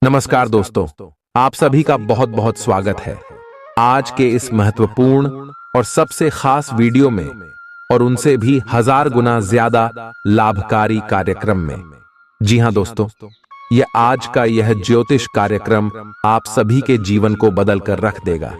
नमस्कार दोस्तों, आप सभी का बहुत बहुत स्वागत है आज के इस महत्वपूर्ण और सबसे खास वीडियो में और उनसे भी 1000 गुना ज्यादा लाभकारी कार्यक्रम में। जी हां दोस्तों, आज का यह ज्योतिष कार्यक्रम आप सभी के जीवन को बदल कर रख देगा,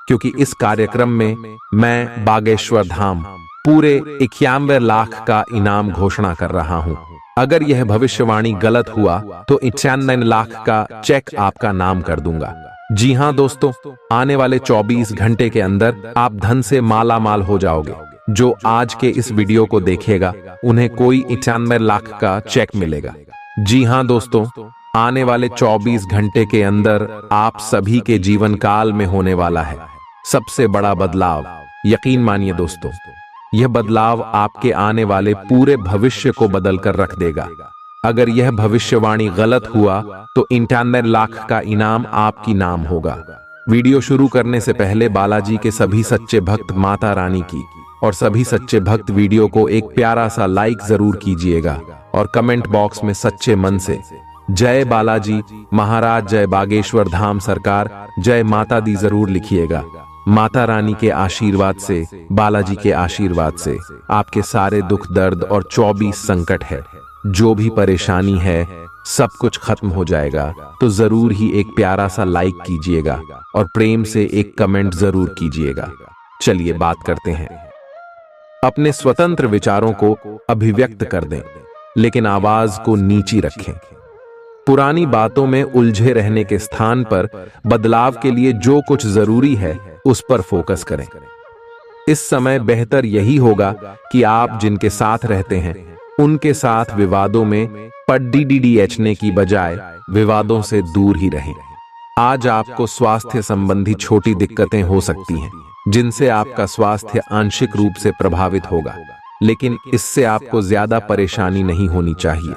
क्योंकि इस कार्यक्रम में मैं बागेश्वर धाम पूरे 91 लाख का इनाम घोषणा कर रहा हूं। अगर यह भविष्यवाणी गलत हुआ तो 91 लाख का चेक आपका नाम कर दूंगा। जी हां दोस्तों, आने वाले 24 घंटे के अंदर आप धन से माला माल हो जाओगे। जो आज के इस वीडियो को देखेगा उन्हें कोई 91 लाख का चेक मिलेगा। जी हां दोस्तों, आने वाले 24 घंटे के अंदर आप सभी के जीवन काल में होने वाला है सबसे बड़ा बदलाव। यकीन मानिए दोस्तों, यह बदलाव आपके आने वाले पूरे भविष्य को बदल कर रख देगा। अगर यह भविष्यवाणी गलत हुआ तो 91 लाख का इनाम आपकी नाम होगा। वीडियो शुरू करने से पहले बालाजी के सभी सच्चे भक्त माता रानी की और सभी सच्चे भक्त वीडियो को एक प्यारा सा लाइक जरूर कीजिएगा और कमेंट बॉक्स में सच्चे मन से जय बालाजी महाराज, जय बागेश्वर धाम सरकार, जय माता दी जरूर लिखिएगा। माता रानी के आशीर्वाद से, बालाजी के आशीर्वाद से आपके सारे दुख दर्द और 24 संकट है, जो भी परेशानी है, सब कुछ खत्म हो जाएगा। तो जरूर ही एक प्यारा सा लाइक कीजिएगा और प्रेम से एक कमेंट जरूर कीजिएगा। चलिए बात करते हैं। अपने स्वतंत्र विचारों को अभिव्यक्त कर दें, लेकिन आवाज को नीची रखें। पुरानी बातों में उलझे रहने के स्थान पर बदलाव के लिए जो कुछ जरूरी है उस पर फोकस करें। इस समय बेहतर यही होगा कि आप जिनके साथ रहते हैं उनके साथ विवादों में पढ़ने की बजाय विवादों से दूर ही रहें। आज आपको स्वास्थ्य संबंधी छोटी दिक्कतें हो सकती हैं, जिनसे आपका स्वास्थ्य आंशिक रूप से प्रभावित होगा, लेकिन इससे आपको ज्यादा परेशानी नहीं होनी चाहिए।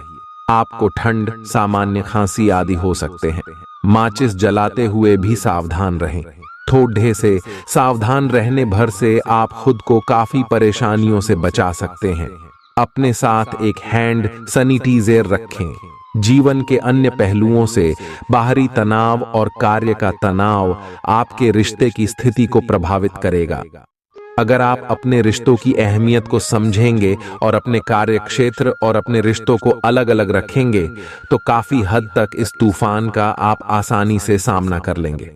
आपको ठंड, सामान्य खांसी आदि हो सकते हैं। माचिस जलाते हुए भी सावधान रहें। ठोढे से सावधान रहने भर से आप खुद को काफी परेशानियों से बचा सकते हैं। अपने साथ एक हैंड सैनिटाइजर रखें। जीवन के अन्य पहलुओं से बाहरी तनाव और कार्य का तनाव आपके रिश्ते की स्थिति को प्रभावित करेगा। अगर आप अपने रिश्तों की अहमियत को समझेंगे और अपने कार्य क्षेत्र और अपने रिश्तों को अलग अलग रखेंगे तो काफी हद तक इस तूफान का आप आसानी से सामना कर लेंगे।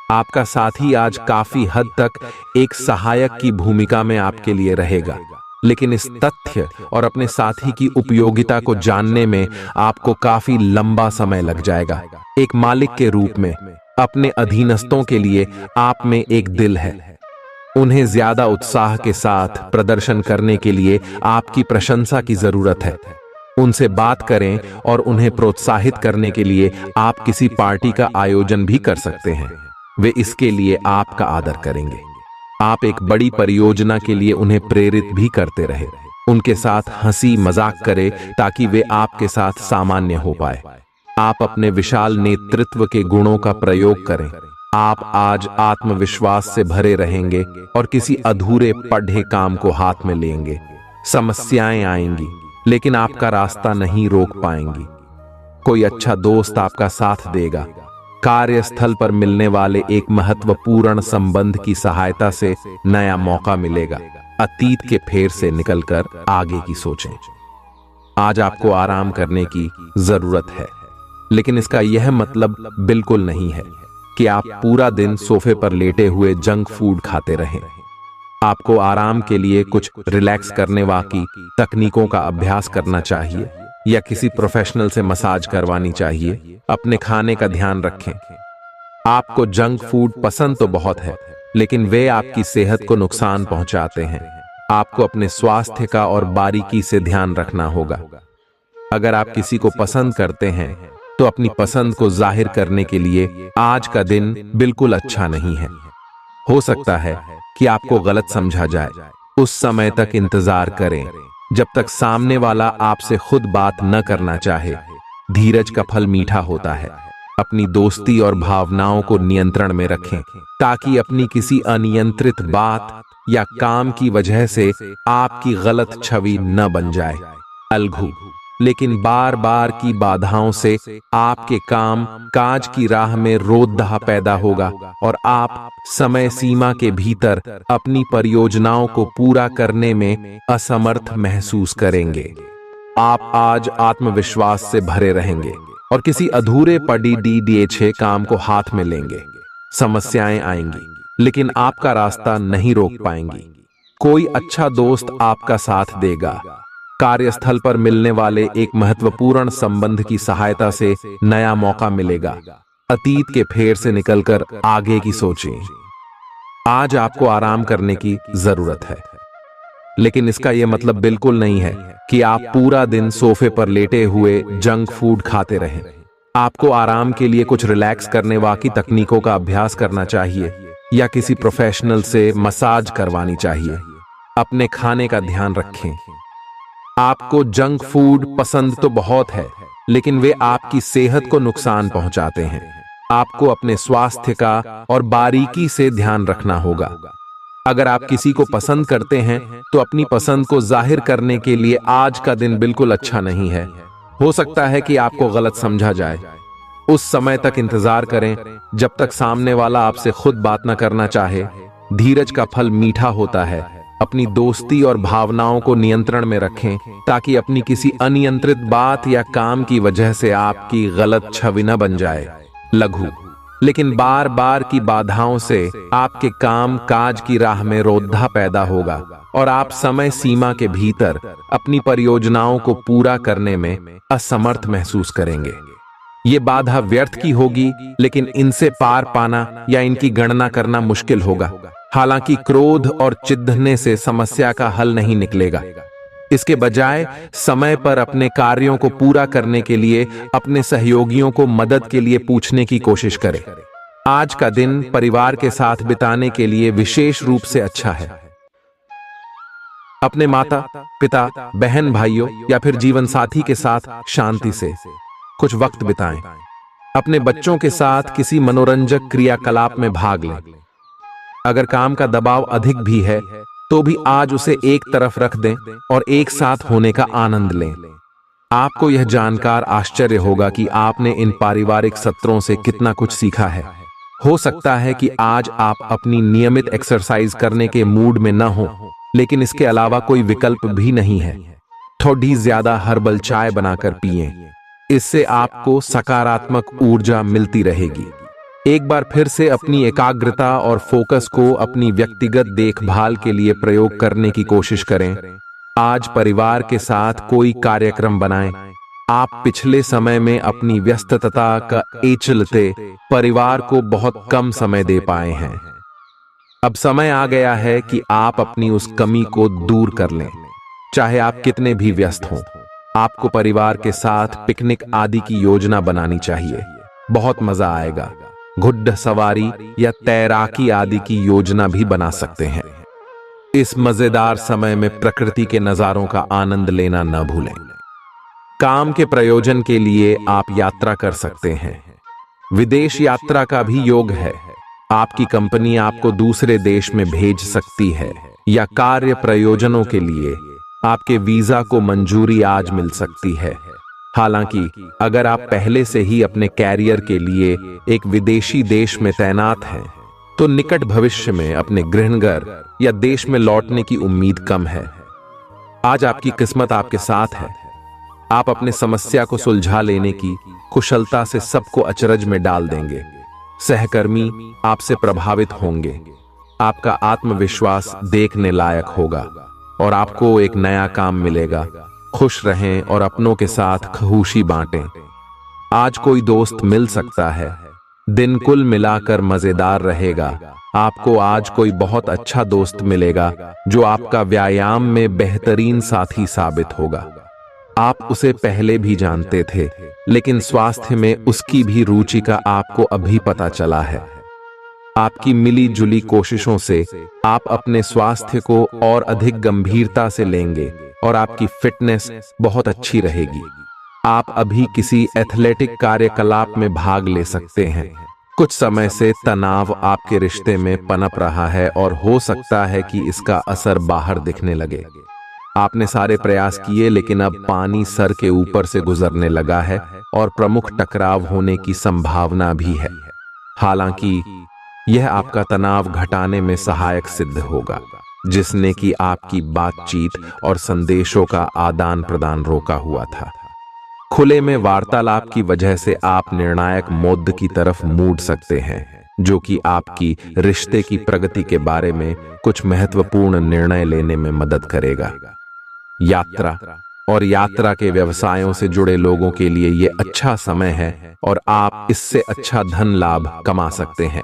आपका साथी आज काफी हद तक एक सहायक की भूमिका में आपके लिए रहेगा, लेकिन इस तथ्य और अपने साथी की उपयोगिता को जानने में आपको काफी लंबा समय लग जाएगा। एक मालिक के रूप में अपने अधीनस्थों के लिए आप में एक दिल है। उन्हें ज्यादा उत्साह के साथ प्रदर्शन करने के लिए आपकी प्रशंसा की जरूरत है। उनसे बात करें और उन्हें प्रोत्साहित करने के लिए आप किसी पार्टी का आयोजन भी कर सकते हैं। वे इसके लिए आपका आदर करेंगे। आप एक बड़ी परियोजना के लिए उन्हें प्रेरित भी करते रहे। उनके साथ हंसी मजाक करें ताकि वे आपके साथ सामान्य हो पाए। आप अपने विशाल नेतृत्व के गुणों का प्रयोग करें। आप आज आत्मविश्वास से भरे रहेंगे और किसी अधूरे पढ़े काम को हाथ में लेंगे। समस्याएं आएंगी, लेकिन आपका रास्ता नहीं रोक पाएंगी। कोई अच्छा दोस्त आपका साथ देगा। कार्यस्थल पर मिलने वाले एक महत्वपूर्ण संबंध की सहायता से नया मौका मिलेगा। अतीत के फेर से निकलकर आगे की सोचें। आज आपको आराम करने की जरूरत है, लेकिन इसका यह मतलब बिल्कुल नहीं है कि आप पूरा दिन सोफे पर लेटे हुए जंक फूड खाते रहें। आपको आराम के लिए कुछ रिलैक्स करने वाली तकनीकों का अभ्यास करना चाहिए या किसी प्रोफेशनल से मसाज करवानी चाहिए। अपने खाने का ध्यान रखें। आपको जंक फूड पसंद तो बहुत है, लेकिन वे आपकी सेहत को नुकसान पहुंचाते हैं। आपको अपने स्वास्थ्य का और बारीकी से ध्यान रखना होगा। अगर आप किसी को पसंद करते हैं तो अपनी पसंद को जाहिर करने के लिए आज का दिन बिल्कुल अच्छा नहीं है। हो सकता है कि आपको गलत समझा जाए। उस समय तक इंतजार करें जब तक सामने वाला आपसे खुद बात न करना चाहे। धीरज का फल मीठा होता है। अपनी दोस्ती और भावनाओं को नियंत्रण में रखें ताकि अपनी किसी अनियंत्रित बात या काम की वजह से आपकी गलत छवि न बन जाए। अलगू, लेकिन बार बार की बाधाओं से आपके काम काज की राह में रोकथाम पैदा होगा और आप समय सीमा के भीतर अपनी परियोजनाओं को पूरा करने में असमर्थ महसूस करेंगे। आप आज आत्मविश्वास से भरे रहेंगे और किसी अधूरे पड़ी DDH काम को हाथ में लेंगे। समस्याएं आएंगी लेकिन आपका रास्ता नहीं रोक पाएंगी। कोई अच्छा दोस्त आपका साथ देगा। कार्यस्थल पर मिलने वाले एक महत्वपूर्ण संबंध की सहायता से नया मौका मिलेगा। अतीत के फेर से निकलकर आगे की सोचें। आज आपको आराम करने की जरूरत है, लेकिन इसका यह मतलब बिल्कुल नहीं है कि आप पूरा दिन सोफे पर लेटे हुए जंक फूड खाते रहें। आपको आराम के लिए कुछ रिलैक्स करने वाली तकनीकों का अभ्यास करना चाहिए या किसी प्रोफेशनल से मसाज करवानी चाहिए। अपने खाने का ध्यान रखें। आपको जंक फूड पसंद तो बहुत है, लेकिन वे आपकी सेहत को नुकसान पहुंचाते हैं। आपको अपने स्वास्थ्य का और बारीकी से ध्यान रखना होगा। अगर आप किसी को पसंद करते हैं तो अपनी पसंद को जाहिर करने के लिए आज का दिन बिल्कुल अच्छा नहीं है। हो सकता है कि आपको गलत समझा जाए। उस समय तक इंतजार करें जब तक सामने वाला आपसे खुद बात न करना चाहे। धीरज का फल मीठा होता है। अपनी दोस्ती और भावनाओं को नियंत्रण में रखें ताकि अपनी किसी अनियंत्रित बात या काम की वजह से आपकी गलत छवि न बन जाए। लघु लेकिन बार बार की बाधाओं से आपके काम काज की राह में रोकथाम पैदा होगा और आप समय सीमा के भीतर अपनी परियोजनाओं को पूरा करने में असमर्थ महसूस करेंगे। ये बाधा व्यर्थ की होगी, लेकिन इनसे पार पाना या इनकी गणना करना मुश्किल होगा। हालांकि क्रोध और चिढ़ने से समस्या का हल नहीं निकलेगा। इसके बजाय समय पर अपने कार्यों को पूरा करने के लिए अपने सहयोगियों को मदद के लिए पूछने की कोशिश करें। आज का दिन परिवार के साथ बिताने के लिए विशेष रूप से अच्छा है। अपने माता पिता बहन भाइयों या फिर जीवन साथी के साथ शांति से कुछ वक्त बिताएं। अपने बच्चों के साथ किसी मनोरंजक क्रियाकलाप में भाग लें। अगर काम का दबाव अधिक भी है तो भी आज उसे एक तरफ रख दें और एक साथ होने का आनंद लें। आपको यह जानकर आश्चर्य होगा कि आपने इन पारिवारिक सत्रों से कितना कुछ सीखा है। हो सकता है कि आज आप अपनी नियमित एक्सरसाइज करने के मूड में न हो, लेकिन इसके अलावा कोई विकल्प भी नहीं है। थोड़ी ज्यादा हर्बल चाय बनाकर पिएं। इससे आपको सकारात्मक ऊर्जा मिलती रहेगी। एक बार फिर से अपनी एकाग्रता और फोकस को अपनी व्यक्तिगत देखभाल के लिए प्रयोग करने की कोशिश करें। आज परिवार के साथ कोई कार्यक्रम बनाएं। आप पिछले समय में अपनी व्यस्तता का चलते परिवार को बहुत कम समय दे पाए हैं। अब समय आ गया है कि आप अपनी उस कमी को दूर कर लें। चाहे आप कितने भी व्यस्त हों, आपको परिवार के साथ पिकनिक आदि की योजना बनानी चाहिए। बहुत मजा आएगा। घुड्ड सवारी या तैराकी आदि की योजना भी बना सकते हैं। इस मजेदार समय में प्रकृति के नजारों का आनंद लेना न भूलें। काम के प्रयोजन के लिए आप यात्रा कर सकते हैं। विदेश यात्रा का भी योग है। आपकी कंपनी आपको दूसरे देश में भेज सकती है या कार्य प्रयोजनों के लिए आपके वीजा को मंजूरी आज मिल सकती है। हालांकि अगर आप पहले से ही अपने कैरियर के लिए एक विदेशी देश में तैनात हैं, तो निकट भविष्य में अपने गृहनगर या देश में लौटने की उम्मीद कम है। आज आपकी किस्मत आपके साथ है। आप अपने समस्या को सुलझा लेने की कुशलता से सबको अचरज में डाल देंगे। सहकर्मी आपसे प्रभावित होंगे। आपका आत्मविश्वास देखने लायक होगा और आपको एक नया काम मिलेगा। खुश रहें और अपनों के साथ खुशी बांटें। आज कोई दोस्त मिल सकता है। दिन कुल मिलाकर मजेदार रहेगा। आपको आज कोई बहुत अच्छा दोस्त मिलेगा जो आपका व्यायाम में बेहतरीन साथी साबित होगा। आप उसे पहले भी जानते थे, लेकिन स्वास्थ्य में उसकी भी रुचि का आपको अभी पता चला है। आपकी मिली जुली कोशिशों से आप अपने स्वास्थ्य को और अधिक गंभीरता से लेंगे और आपकी फिटनेस बहुत अच्छी रहेगी। आप अभी किसी एथलेटिक कार्यकलाप में भाग ले सकते हैं। कुछ समय से तनाव आपके रिश्ते में पनप रहा है और हो सकता है कि इसका असर बाहर दिखने लगे। आपने सारे प्रयास किए, लेकिन अब पानी सर के ऊपर से गुजरने लगा है और प्रमुख टकराव होने की संभावना भी है। हालांकि यह आपका तनाव घटाने में सहायक सिद्ध होगा, जिसने कि आपकी बातचीत और संदेशों का आदान प्रदान रोका हुआ था। खुले में वार्तालाप की वजह से आप निर्णायक मोड़ की तरफ मुड़ सकते हैं, जो कि आपकी रिश्ते की प्रगति के बारे में कुछ महत्वपूर्ण निर्णय लेने में मदद करेगा। यात्रा और यात्रा के व्यवसायों से जुड़े लोगों के लिए यह अच्छा समय है और आप इससे अच्छा धन लाभ कमा सकते हैं।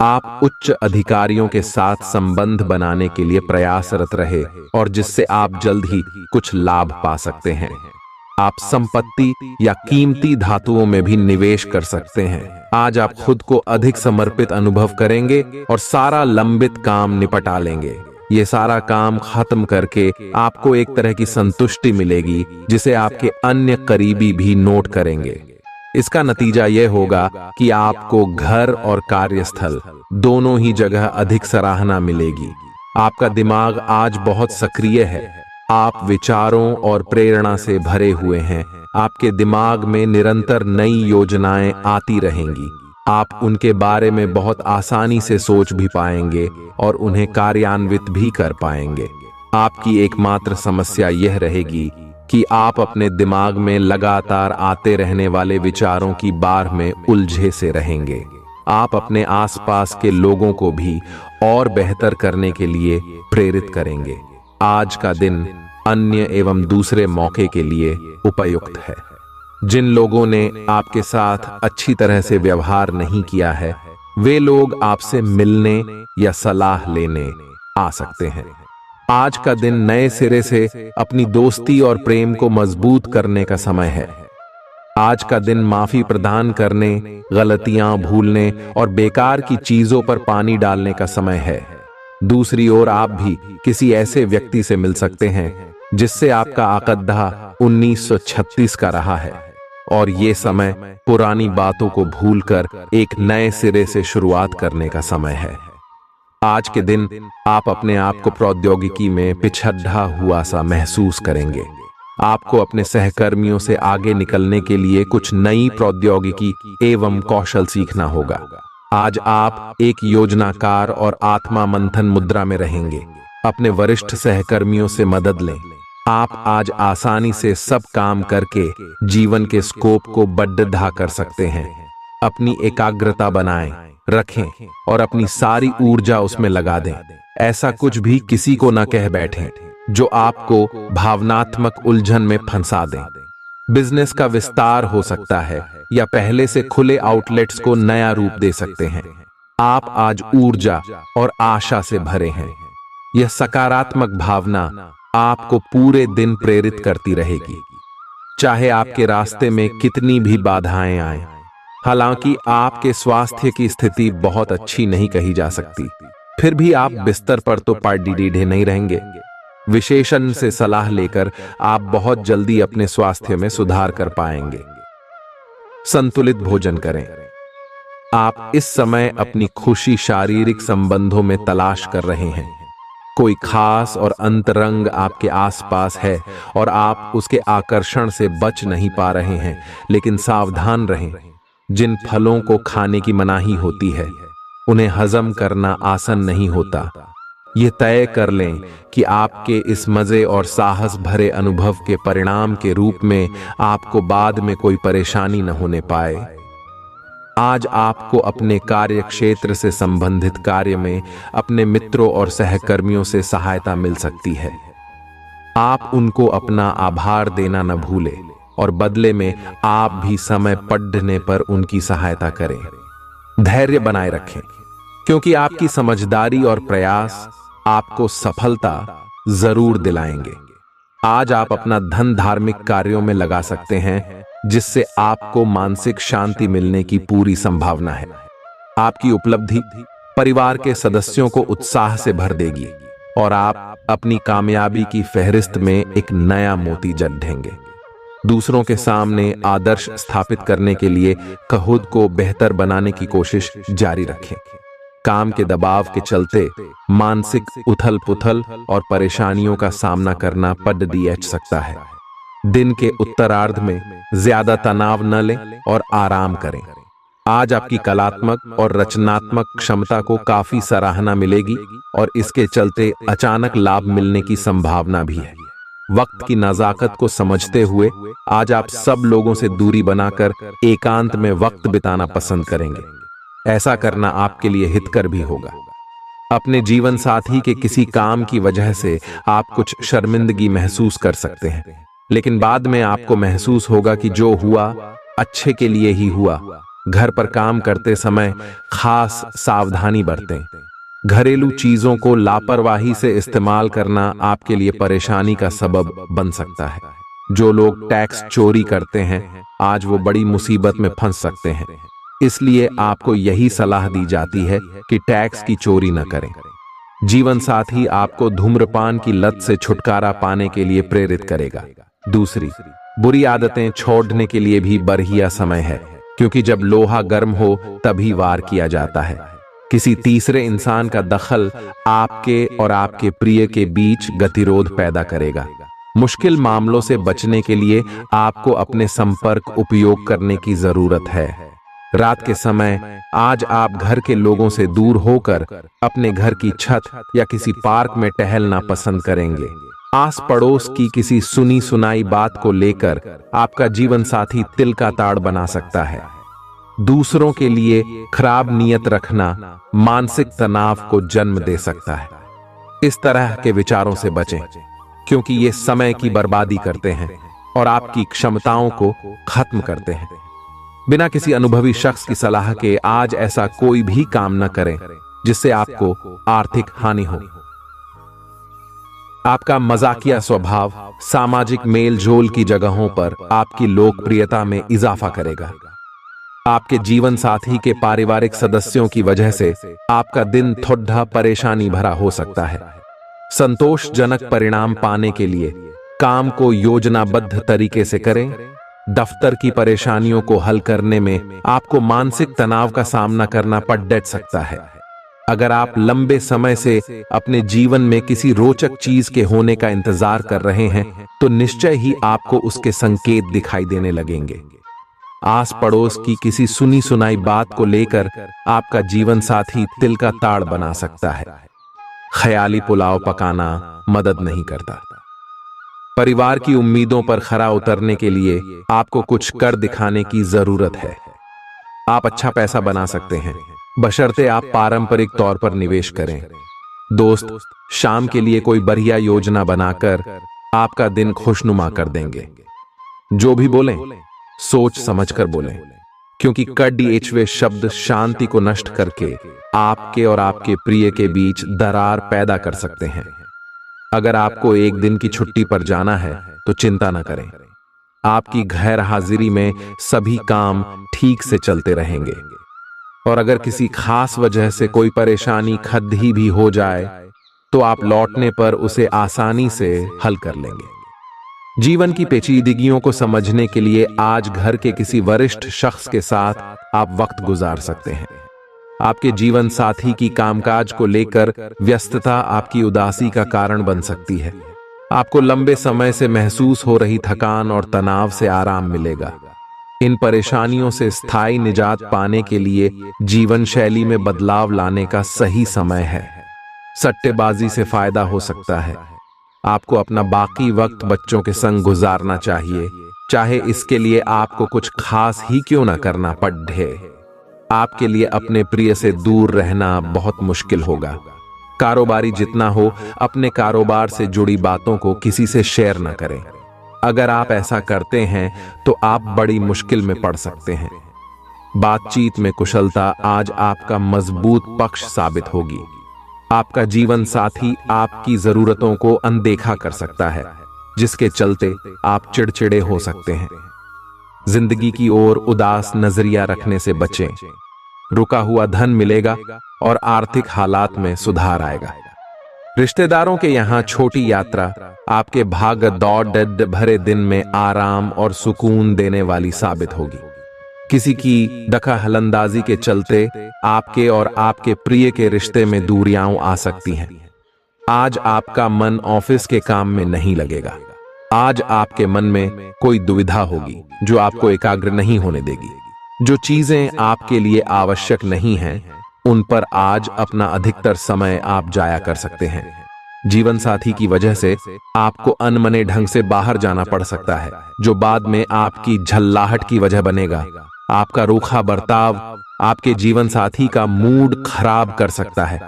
आप उच्च अधिकारियों के साथ संबंध बनाने के लिए प्रयासरत रहे और जिससे आप जल्द ही कुछ लाभ पा सकते हैं। आप संपत्ति या कीमती धातुओं में भी निवेश कर सकते हैं। आज आप खुद को अधिक समर्पित अनुभव करेंगे और सारा लंबित काम निपटा लेंगे। ये सारा काम खत्म करके आपको एक तरह की संतुष्टि मिलेगी, जिसे आपके अन्य करीबी भी नोट करेंगे। इसका नतीजा यह होगा कि आपको घर और कार्यस्थल दोनों ही जगह अधिक सराहना मिलेगी। आपका दिमाग आज बहुत सक्रिय है। आप विचारों और प्रेरणा से भरे हुए हैं। आपके दिमाग में निरंतर नई योजनाएं आती रहेंगी। आप उनके बारे में बहुत आसानी से सोच भी पाएंगे और उन्हें कार्यान्वित भी कर पाएंगे। आपकी एकमात्र समस्या यह रहेगी कि आप अपने दिमाग में लगातार आते रहने वाले विचारों की बाढ़ में उलझे से रहेंगे। आप अपने आसपास के लोगों को भी और बेहतर करने के लिए प्रेरित करेंगे। आज का दिन अन्य एवं दूसरे मौके के लिए उपयुक्त है। जिन लोगों ने आपके साथ अच्छी तरह से व्यवहार नहीं किया है, वे लोग आपसे मिलने या सलाह लेने आ सकते हैं। आज का दिन नए सिरे से अपनी दोस्ती और प्रेम को मजबूत करने का समय है। आज का दिन माफी प्रदान करने, गलतियां भूलने और बेकार की चीजों पर पानी डालने का समय है। दूसरी ओर आप भी किसी ऐसे व्यक्ति से मिल सकते हैं जिससे आपका अक़द्दा 1936 का रहा है और ये समय पुरानी बातों को भूलकर एक नए सिरे से शुरुआत करने का समय है। आज के दिन आप अपने आप को प्रौद्योगिकी में पिछड़ा हुआ सा महसूस करेंगे। आपको अपने सहकर्मियों से आगे निकलने के लिए कुछ नई प्रौद्योगिकी एवं कौशल सीखना होगा। आज आप एक योजनाकार और आत्मा मंथन मुद्रा में रहेंगे। अपने वरिष्ठ सहकर्मियों से मदद लें। आप आज आसानी से सब काम करके जीवन के स्कोप को बढ़ा कर सकते हैं। अपनी एकाग्रता बनाएं रखें और अपनी सारी ऊर्जा उसमें लगा दें। ऐसा कुछ भी किसी को न कह बैठें जो आपको भावनात्मक उलझन में फंसा दें। बिजनेस का विस्तार हो सकता है या पहले से खुले आउटलेट्स को नया रूप दे सकते हैं। आप आज ऊर्जा और आशा से भरे हैं। यह सकारात्मक भावना आपको पूरे दिन प्रेरित करती रहेगी, चाहे आपके रास्ते में कितनी भी बाधाएं आएं। हालांकि आपके स्वास्थ्य की स्थिति बहुत अच्छी नहीं कही जा सकती, फिर भी आप बिस्तर पर तो पड़े नहीं रहेंगे। विशेषज्ञ से सलाह लेकर आप बहुत जल्दी अपने स्वास्थ्य में सुधार कर पाएंगे। संतुलित भोजन करें। आप इस समय अपनी खुशी शारीरिक संबंधों में तलाश कर रहे हैं। कोई खास और अंतरंग आपके आसपास है और आप उसके आकर्षण से बच नहीं पा रहे हैं, लेकिन सावधान रहें। जिन फलों को खाने की मनाही होती है, उन्हें हजम करना आसान नहीं होता। ये तय कर लें कि आपके इस मजे और साहस भरे अनुभव के परिणाम के रूप में आपको बाद में कोई परेशानी न होने पाए। आज आपको अपने कार्य क्षेत्र से संबंधित कार्य में अपने मित्रों और सहकर्मियों से सहायता मिल सकती है। आप उनको अपना आभार देना न भूलें और बदले में आप भी समय पड़ने पर उनकी सहायता करें। धैर्य बनाए रखें, क्योंकि आपकी समझदारी और प्रयास आपको सफलता जरूर दिलाएंगे। आज आप अपना धन धार्मिक कार्यों में लगा सकते हैं, जिससे आपको मानसिक शांति मिलने की पूरी संभावना है। आपकी उपलब्धि परिवार के सदस्यों को उत्साह से भर देगी और आप अपनी कामयाबी की फहरिस्त में एक नया मोती जड़ेंगे। दूसरों के सामने आदर्श स्थापित करने के लिए खुद को बेहतर बनाने की कोशिश जारी रखें। काम के दबाव के चलते मानसिक उथल पुथल और परेशानियों का सामना करना पड़ सकता है। दिन के उत्तरार्ध में ज्यादा तनाव न लें और आराम करें। आज आपकी कलात्मक और रचनात्मक क्षमता को काफी सराहना मिलेगी और इसके चलते अचानक लाभ मिलने की संभावना भी है। वक्त की नजाकत को समझते हुए आज आप सब लोगों से दूरी बनाकर एकांत में वक्त बिताना पसंद करेंगे। ऐसा करना आपके लिए हितकर भी होगा। अपने जीवन साथी के किसी काम की वजह से आप कुछ शर्मिंदगी महसूस कर सकते हैं, लेकिन बाद में आपको महसूस होगा कि जो हुआ अच्छे के लिए ही हुआ। घर पर काम करते समय खास सावधानी बरतें। घरेलू चीजों को लापरवाही से इस्तेमाल करना आपके लिए परेशानी का सबब बन सकता है। जो लोग टैक्स चोरी करते हैं आज वो बड़ी मुसीबत में फंस सकते हैं, इसलिए आपको यही सलाह दी जाती है कि टैक्स की चोरी न करें। जीवन साथी आपको धूम्रपान की लत से छुटकारा पाने के लिए प्रेरित करेगा। दूसरी, बुरी आदतें छोड़ने के लिए भी बढ़िया समय है, क्योंकि जब लोहा गर्म हो तभी वार किया जाता है। किसी तीसरे इंसान का दखल आपके और आपके प्रिय के बीच गतिरोध पैदा करेगा। मुश्किल मामलों से बचने के लिए आपको अपने संपर्क उपयोग करने की जरूरत है। रात के समय आज आप घर के लोगों से दूर होकर अपने घर की छत या किसी पार्क में टहलना पसंद करेंगे। आस पड़ोस की किसी सुनी सुनाई बात को लेकर आपका जीवन साथी तिल का ताड़ बना सकता है। दूसरों के लिए खराब नीयत रखना मानसिक तनाव को जन्म दे सकता है। इस तरह के विचारों से बचें, क्योंकि ये समय की बर्बादी करते हैं और आपकी क्षमताओं को खत्म करते हैं। बिना किसी अनुभवी शख्स की सलाह के आज ऐसा कोई भी काम न करें जिससे आपको आर्थिक हानि हो। आपका मजाकिया स्वभाव सामाजिक मेल जोल की जगहों पर आपकी लोकप्रियता में इजाफा करेगा। आपके जीवन साथी के पारिवारिक सदस्यों की वजह से आपका दिन थोड़ा परेशानी भरा हो सकता है। संतोषजनक परिणाम पाने के लिए काम को योजनाबद्ध तरीके से करें। दफ्तर की परेशानियों को हल करने में आपको मानसिक तनाव का सामना करना पड़ सकता है। अगर आप लंबे समय से अपने जीवन में किसी रोचक चीज के होने का इंतजार कर रहे हैं तो निश्चय ही आपको उसके संकेत दिखाई देने लगेंगे। आस पड़ोस की किसी सुनी सुनाई बात को लेकर आपका जीवन साथी तिल का ताड़ बना सकता है। ख्याली पुलाव पकाना मदद नहीं करता। परिवार की उम्मीदों पर खरा उतरने के लिए आपको कुछ कर दिखाने की जरूरत है। आप अच्छा पैसा बना सकते हैं, बशर्ते आप पारंपरिक तौर पर निवेश करें। दोस्त शाम के लिए कोई बढ़िया योजना बनाकर आपका दिन खुशनुमा कर देंगे। जो भी बोलें सोच समझकर बोलें, क्योंकि कड़वे शब्द शांति को नष्ट करके आपके और आपके प्रिय के बीच दरार पैदा कर सकते हैं। अगर आपको एक दिन की छुट्टी पर जाना है तो चिंता न करें। आपकी गैर हाजिरी में सभी काम ठीक से चलते रहेंगे, और अगर किसी खास वजह से कोई परेशानी खद्दी भी हो जाए तो आप लौटने पर उसे आसानी से हल कर लेंगे। जीवन की पेचीदगियों को समझने के लिए आज घर के किसी वरिष्ठ शख्स के साथ आप वक्त गुजार सकते हैं। आपके जीवन साथी की कामकाज को लेकर व्यस्तता आपकी उदासी का कारण बन सकती है। आपको लंबे समय से महसूस हो रही थकान और तनाव से आराम मिलेगा। इन परेशानियों से स्थायी निजात पाने के लिए जीवन शैली में बदलाव लाने का सही समय है। सट्टेबाजी से फायदा हो सकता है। आपको अपना बाकी वक्त बच्चों के संग गुजारना चाहिए, चाहे इसके लिए आपको कुछ खास ही क्यों ना करना पड़े। आपके लिए अपने प्रिय से दूर रहना बहुत मुश्किल होगा। कारोबारी जितना हो अपने कारोबार से जुड़ी बातों को किसी से शेयर न करें। अगर आप ऐसा करते हैं तो आप बड़ी मुश्किल में पड़ सकते हैं। बातचीत में कुशलता आज आपका मजबूत पक्ष साबित होगी। आपका जीवन साथी आपकी जरूरतों को अनदेखा कर सकता है, जिसके चलते आप चिड़चिड़े हो सकते हैं। जिंदगी की ओर उदास नजरिया रखने से बचें। रुका हुआ धन मिलेगा और आर्थिक हालात में सुधार आएगा। रिश्तेदारों के यहाँ छोटी यात्रा आपके भाग दौड़ भरे दिन में आराम और सुकून देने वाली साबित होगी। किसी की दखलअंदाजी के चलते आपके और आपके प्रिय के रिश्ते में दूरियां आ सकती हैं। आज आपका मन ऑफिस के काम में नहीं लगेगा। आज आपके मन में कोई दुविधा होगी जो आपको एकाग्र नहीं होने देगी। जो चीजें आपके लिए आवश्यक नहीं हैं, उन पर आज अपना अधिकतर समय आप जाया कर सकते हैं। जीवन साथी की वजह से आपको अनमने ढंग से बाहर जाना पड़ सकता है, जो बाद में आपकी झल्लाहट की वजह बनेगा। आपका रूखा बर्ताव आपके जीवन साथी का मूड खराब कर सकता है।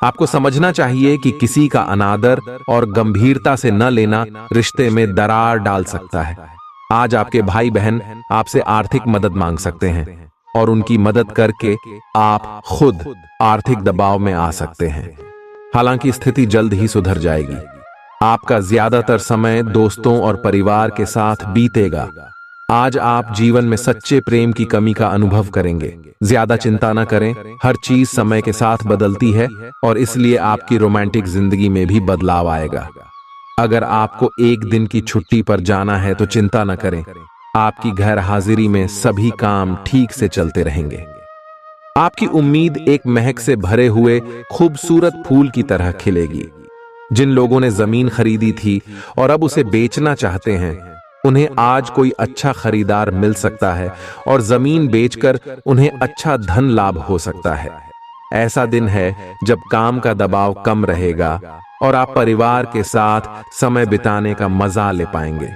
आपको समझना चाहिए कि किसी का अनादर और गंभीरता से न लेना रिश्ते में दरार डाल सकता है। आज आपके भाई बहन आपसे आर्थिक मदद मांग सकते हैं और उनकी मदद करके आप खुद आर्थिक दबाव में आ सकते हैं। हालांकि स्थिति जल्द ही सुधर जाएगी। आपका ज्यादातर समय दोस्तों और परिवार के साथ बीतेगा। आज आप जीवन में सच्चे प्रेम की कमी का अनुभव करेंगे। ज्यादा चिंता न करें, हर चीज समय के साथ बदलती है और इसलिए आपकी रोमांटिक जिंदगी में भी बदलाव आएगा। अगर आपको एक दिन की छुट्टी पर जाना है तो चिंता न करें, आपकी गैर हाजिरी में सभी काम ठीक से चलते रहेंगे। आपकी उम्मीद एक महक से भरे हुए खूबसूरत फूल की तरह खिलेगी। जिन लोगों ने जमीन खरीदी थी और अब उसे बेचना चाहते हैं, उन्हें आज कोई अच्छा खरीदार मिल सकता है और जमीन बेचकर उन्हें अच्छा धन लाभ हो सकता है। ऐसा दिन है जब काम का दबाव कम रहेगा और आप परिवार के साथ समय बिताने का मजा ले पाएंगे।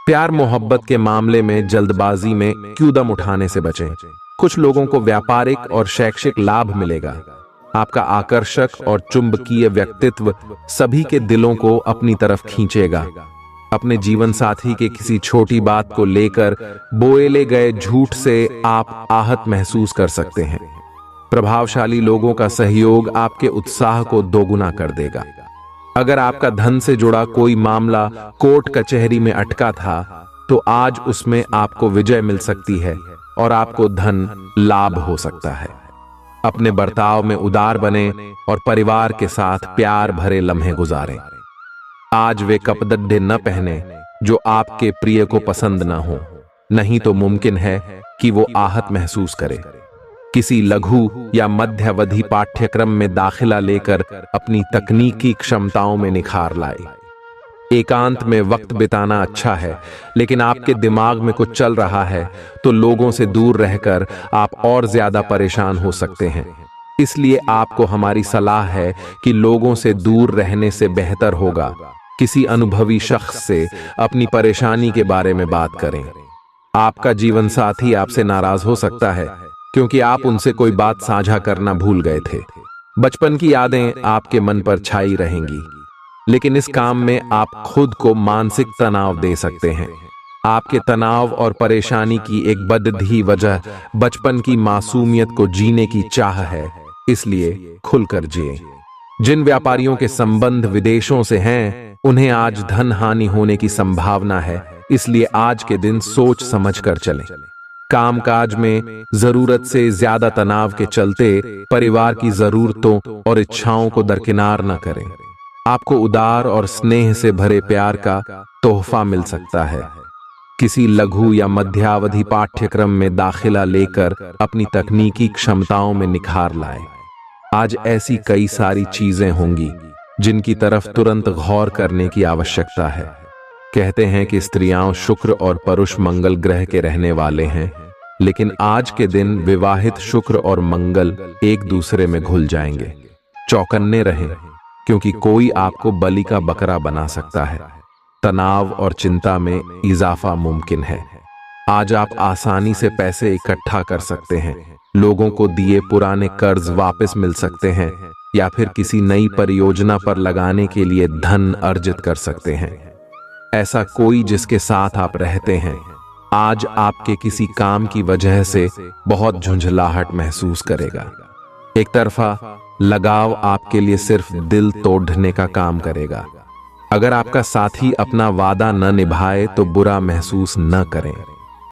प्यार मोहब्बत के मामले में जल्दबाजी में कदम उठाने से बचें। कुछ लोगों को व्यापारिक और शैक्षिक लाभ मिलेगा। आपका आकर्षक और चुंबकीय व्यक्तित्व सभी के दिलों को अपनी तरफ खींचेगा। अपने जीवन साथी के किसी छोटी बात को लेकर बोले गए झूठ से आप आहत महसूस कर सकते हैं। प्रभावशाली लोगों का सहयोग आपके उत्साह को दोगुना कर देगा। अगर आपका धन से जुड़ा कोई मामला कोर्ट कचहरी में अटका था, तो आज उसमें आपको विजय मिल सकती है और आपको धन लाभ हो सकता है। अपने बर्ताव में उदार बने और परिवार के साथ प्यार भरे लम्हे गुजारें। आज वे कपड़े न पहने जो आपके प्रिय को पसंद न हो, नहीं तो मुमकिन है कि वो आहत महसूस करे। किसी लघु या मध्यावधि पाठ्यक्रम में दाखिला लेकर अपनी तकनीकी क्षमताओं में निखार लाए। एकांत में वक्त बिताना अच्छा है, लेकिन आपके दिमाग में कुछ चल रहा है तो लोगों से दूर रहकर आप और ज्यादा परेशान हो सकते हैं। इसलिए आपको हमारी सलाह है कि लोगों से दूर रहने से बेहतर होगा किसी अनुभवी शख्स से अपनी परेशानी के बारे में बात करें। आपका जीवन साथी आपसे नाराज हो सकता है क्योंकि आप उनसे कोई बात साझा करना भूल गए थे। बचपन की यादें आपके मन पर छाई रहेंगी, लेकिन इस काम में आप खुद को मानसिक तनाव दे सकते हैं। आपके तनाव और परेशानी की एक बड़ी वजह बचपन की मासूमियत को जीने की चाह है, इसलिए खुलकर जिए। जिन व्यापारियों के संबंध विदेशों से हैं, उन्हें आज धन हानि होने की संभावना है, इसलिए आज के दिन सोच समझ कर चलें। कामकाज में जरूरत से ज्यादा तनाव के चलते परिवार की जरूरतों और इच्छाओं को दरकिनार न करें। आपको उदार और स्नेह से भरे प्यार का तोहफा मिल सकता है। किसी लघु या मध्यावधि पाठ्यक्रम में दाखिला लेकर अपनी तकनीकी क्षमताओं में निखार लाए। आज ऐसी कई सारी चीजें होंगी जिनकी तरफ तुरंत गौर करने की आवश्यकता है। कहते हैं कि स्त्रियां शुक्र और पुरुष मंगल ग्रह के रहने वाले हैं, लेकिन आज के दिन विवाहित शुक्र और मंगल एक दूसरे में घुल जाएंगे। चौकन्ने रहें, क्योंकि कोई आपको बलि का बकरा बना सकता है। तनाव और चिंता में इजाफा मुमकिन है। आज आप आसानी से पैसे इकट्ठा कर सकते हैं। लोगों को दिए पुराने कर्ज वापस मिल सकते हैं या फिर किसी नई परियोजना पर लगाने के लिए धन अर्जित कर सकते हैं। ऐसा कोई जिसके साथ आप रहते हैं आज आपके किसी काम की वजह से बहुत झुंझलाहट महसूस करेगा। एक तरफा लगाव आपके लिए सिर्फ दिल तोड़ने का काम करेगा। अगर आपका साथी अपना वादा न निभाए तो बुरा महसूस न करें।